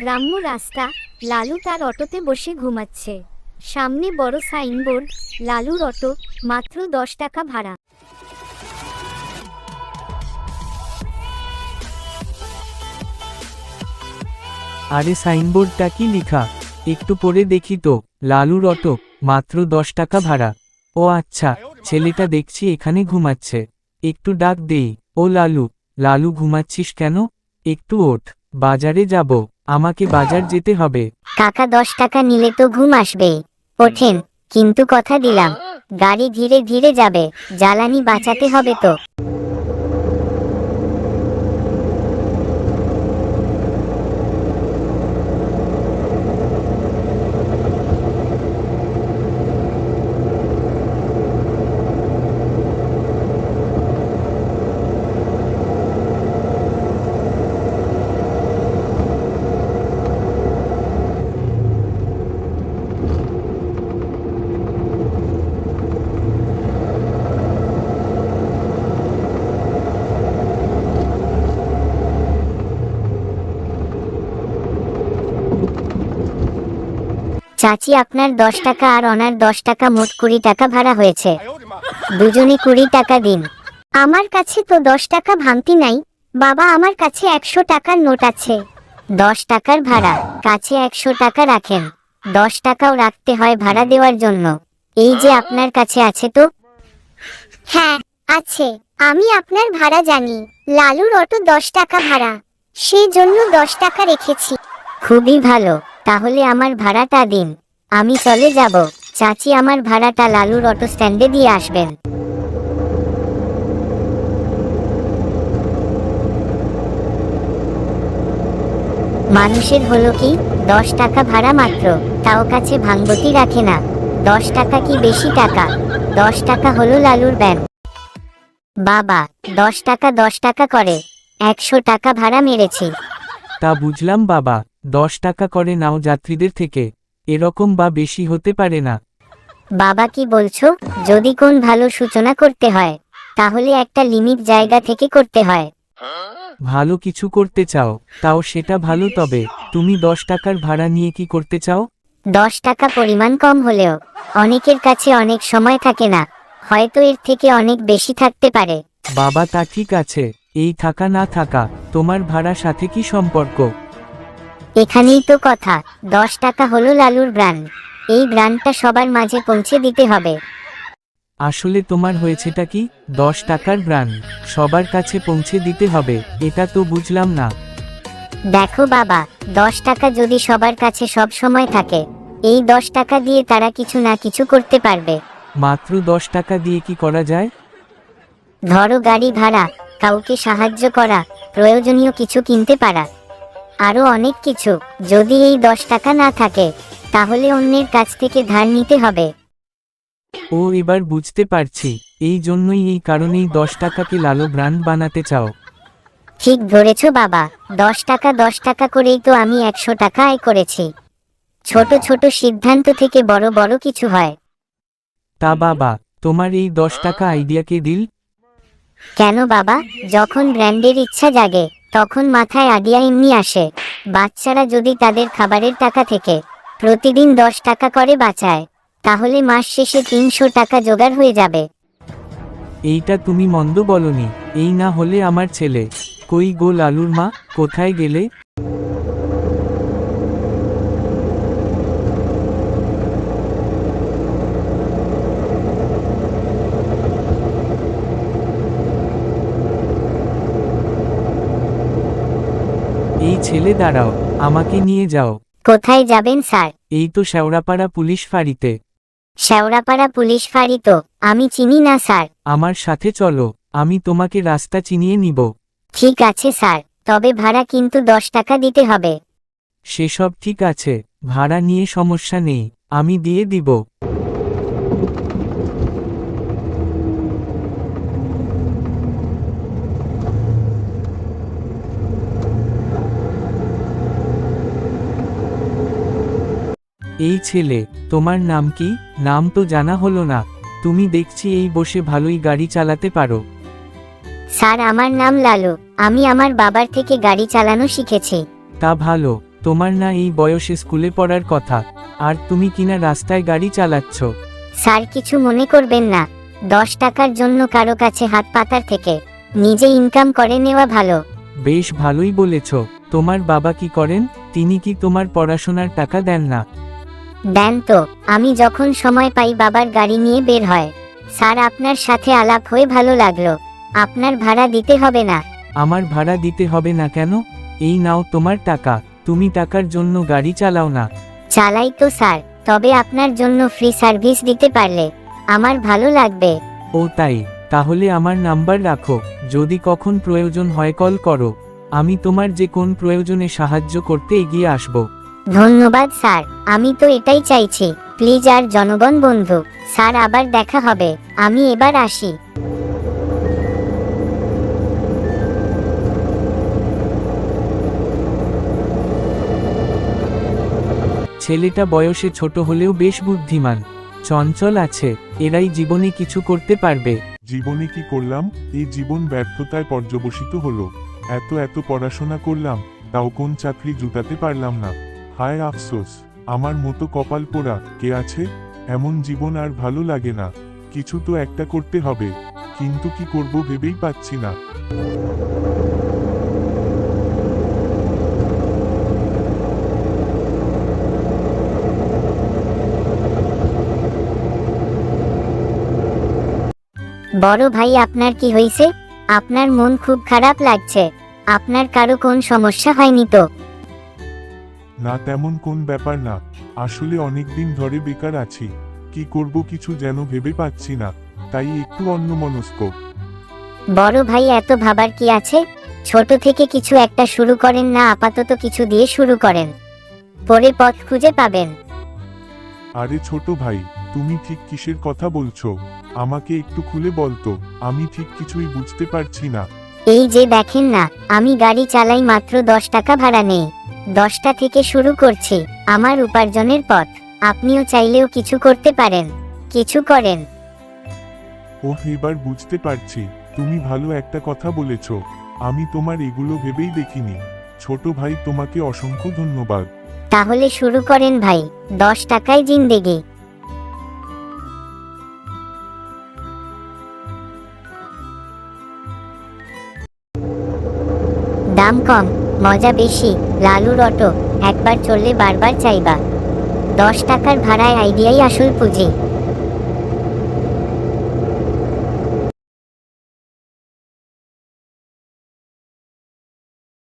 গ্রাম্য রাস্তা। লালু তার অটোতে বসে ঘুমাচ্ছে। সামনে বড় সাইনবোর্ড, লালুর অটো, মাত্র 10 টাকা ভাড়া। আরে সাইনবোর্ডটা কি লিখা? একটু পরে দেখি তো। লালুর অটো, মাত্র 10 টাকা ভাড়া। ও আচ্ছা, ছেলেটা দেখছি এখানে ঘুমাচ্ছে। একটু ডাক দেই। ও লালু, লালু ঘুমাচ্ছিস কেন? একটু ওঠ, বাজারে যাব, আমাকে বাজার যেতে হবে। কাকা 10 টাকা নিলে তো ঘুম আসবে। ওঠেন, কিন্তু কথা দিলাম, গাড়ি ধীরে ধীরে যাবে, জ্বালানি বাঁচাতে হবে তো। চাচি, আপনার 10 টাকা আর ওনার 10 টাকা, মোট 20 টাকা ভাড়া হয়েছে। দুজনে 20 টাকা দিন। আমার কাছে তো 10 টাকা ভাঙতি নাই বাবা, আমার কাছে 100 টাকার নোট আছে। 10 টাকার ভাড়া, কাছে 100 টাকা রাখেন। 10 টাকাও রাখতে হয় ভাড়া দেওয়ার জন্য। এই যে আপনার কাছে আছে তো? হ্যাঁ আছে, আমি আপনার ভাড়া জানি। লালুর অটো 10 টাকা ভাড়া, সেই জন্য 10 টাকা রেখেছি। খুবই ভালো, তাহলে আমার ভাড়াটা দিন, আমি চলে যাব। চাচি, আমার ভাড়াটা লালুর অটো স্ট্যান্ডে দিয়ে আসবেন। মানুষের হলো কি, 10 টাকা ভাড়া মাত্র, তাও কাছে ভাঙবতি রাখে না। 10 টাকা কি বেশি টাকা? 10 টাকা হলো লালুর ব্যান। বাবা, 10 টাকা 10 টাকা করে 100 টাকা ভাড়া মেরেছি। তা বুঝলাম বাবা, 10 টাকা করে নাও যাত্রীদের থেকে, এরকম বা বেশি হতে পারে না। বাবা কি বলছো? যদি কোন ভালো সূচনা করতে হয়, তাহলে একটা লিমিট জায়গা থেকে করতে হয়। ভালো কিছু করতে চাও, তাও সেটা ভালো, তবে তুমি 10 টাকার ভাড়া নিয়ে কি করতে চাও? 10 টাকা পরিমাণ কম হলেও অনেকের কাছে অনেক সময় থাকে না, হয়তো এর থেকে অনেক বেশি থাকতে পারে। বাবা তা ঠিক আছে, এই থাকা না থাকা তোমার ভাড়ার সাথে কি সম্পর্ক? এখানেই তো কথা। 10 টাকা হলো লালুর ব্র্যান্ড, এই ব্র্যান্ডটা সবার মাঝে পৌঁছে দিতে হবে। আসলে তোমার হয়েছেটা কি? 10 টাকার ব্র্যান্ড সবার কাছে পৌঁছে দিতে হবে, এটা তো বুঝলাম না। দেখো বাবা, 10 টাকা যদি সবার কাছে সব সময় থাকে, এই 10 টাকা দিয়ে তারা কিছু না কিছু করতে পারবে। মাত্র 10 টাকা দিয়ে কি করা যায়? ধরো গাড়ি ভাড়া, কাউকে সাহায্য করা, প্রয়োজনীয় কিছু কিনতে পারা, আরো অনেক কিছু। যদি এই 10 টাকা না থাকে, তাহলে অন্যের কাছ থেকে ধার নিতে হবে। ও এবার বুঝতে পারছি, এই জন্যই, এই কারণেই 10 টাকাকে লালু ব্র্যান্ড বানাতে চাও। ঠিক ধরেছ বাবা, 10 টাকা 10 টাকা করেই তো আমি 100 টাকা আয় করেছি। ছোট ছোট সিদ্ধান্ত থেকে বড় বড় কিছু হয়। তা বাবা, তোমার এই 10 টাকা আইডিয়া কে দিল? কেন বাবা, যখন ব্র্যান্ডের ইচ্ছা জাগে, তখন মাথায় আইডিয়া এমনি আসে। বাচ্চারা যদি তাদের খাবারের টাকা থেকে প্রতিদিন 10 টাকা করে বাঁচায়, তাহলে মাস শেষে 300 টাকা জোগাড় হয়ে যাবে। এইটা তুমি মন্দ বলনি। এই না হলে আমার ছেলে। কই গো লালুর মা, কোথায় গেলে? এই ছেলে দাঁড়াও, আমাকে নিয়ে যাও। কোথায় যাবেন স্যার? এই তো শেওড়াপাড়া পুলিশ ফাঁড়িতে। শেওড়াপাড়া পুলিশ ফাঁড়ি তো আমি চিনি না স্যার। আমার সাথে চলো, আমি তোমাকে রাস্তা চিনিয়ে নিব। ঠিক আছে স্যার, তবে ভাড়া কিন্তু 10 টাকা দিতে হবে। সেসব ঠিক আছে, ভাড়া নিয়ে সমস্যা নেই, আমি দিয়ে দিব। এই ছেলে, তোমার নাম কি? নাম তো জানা হলো না। তুমি দেখছি এই বসে ভালোই গাড়ি চালাতে পারো। স্যার, আমার নাম লালু, আমি আমার বাবার থেকে গাড়ি চালানো শিখেছি। তা ভালো, তোমার না এই বয়সে স্কুলে পড়ার কথা, আর তুমি কিনা রাস্তায় গাড়ি চালাচ্ছ। স্যার কিছু মনে করবেন না, 10 টাকার জন্য কারো কাছে হাত পাতার থেকে নিজে ইনকাম করে নেওয়া ভালো। বেশ ভালোই বলেছ। তোমার বাবা কি করেন? তিনি কি তোমার পড়াশোনার টাকা দেন না? দেন তো, আমি যখন সময় পাই বাবার গাড়ি নিয়ে বের হয়। স্যার আপনার সাথে আলাপ হয়ে ভালো লাগলো, আপনার ভাড়া দিতে হবে না। আমার ভাড়া দিতে হবে না কেন? এই নাও তোমার টাকা, তুমি টাকার জন্য গাড়ি চালাও না। চালাই তো স্যার, তবে আপনার জন্য ফ্রি সার্ভিস দিতে পারলে আমার ভালো লাগবে। ও তাই, তাহলে আমার নাম্বার রাখো, যদি কখন প্রয়োজন হয় কল করো। আমি তোমার যে কোন প্রয়োজনে সাহায্য করতে এগিয়ে আসব। ধন্যবাদ স্যার, আমি তো এটাই চাইছি। প্লিজ আর জনগণ বন্ধু, স্যার আবার দেখা হবে, আমি এবার আসি। ছেলেটা বয়সে ছোট হলেও বেশ বুদ্ধিমান, চঞ্চল আছে, এরাই জীবনে কিছু করতে পারবে। জীবনে কি করলাম? এই জীবন ব্যর্থতায় পর্যবসিত হলো। এত পড়াশোনা করলাম, তাও কোন চাকরি জুটাতে পারলাম না। হায় আফসোস, আমার মতো কপাল পোড়া কে আছে? এমন জীবন আর ভালো লাগে না। কিছু তো একটা করতে হবে, কিন্তু কি করব ভেবেই পাচ্ছি না। বড় ভাই আপনার কি হয়েছে? আপনার মন খুব খারাপ লাগছে। আপনার কারো কোন সমস্যা হয়নি তো? না তেমন কোন ব্যাপার না, আসলে অনেক দিন ধরে বেকার আছি। কি করব কিছু যেন ভেবে পাচ্ছি না, তাই একটু অন্যমনস্ক। বড় ভাই এত ভাবার কি আছে? ছোট থেকে কিছু একটা শুরু করেন না, আপাতত কিছু দিয়ে শুরু করেন, পরে পথ খুঁজে পাবেন। আরে ছোট ভাই, তুমি ঠিক কিসের কথা বলছো? আমাকে একটু খুলে বলতো, আমি ঠিক কিছুই বুঝতে পারছি না। এই যে দেখেন না, আমি গাড়ি চালাই, মাত্র 10 টাকা ভাড়া নেই। 10টা থেকে শুরু করছি আমার উপার্জনের পথ। আপনিও চাইলেও কিছু করতে পারেন, কিছু করেন। ওহ, এবার বুঝতে পারছি, তুমি ভালো একটা কথা বলেছ। আমি তোমার এগুলো ভেবেই দেখিনি। ছোট ভাই, তোমাকে অসংখ্য ধন্যবাদ। তাহলে শুরু করেন ভাই, 10 টাকায় জিন্দেগি। দাম কম, মজা বেশি, লালুর অটো, একবার চললে বারবার চাইবা। 10 টাকার ভাড়ায় আইডিয়াই আসল পুঁজি।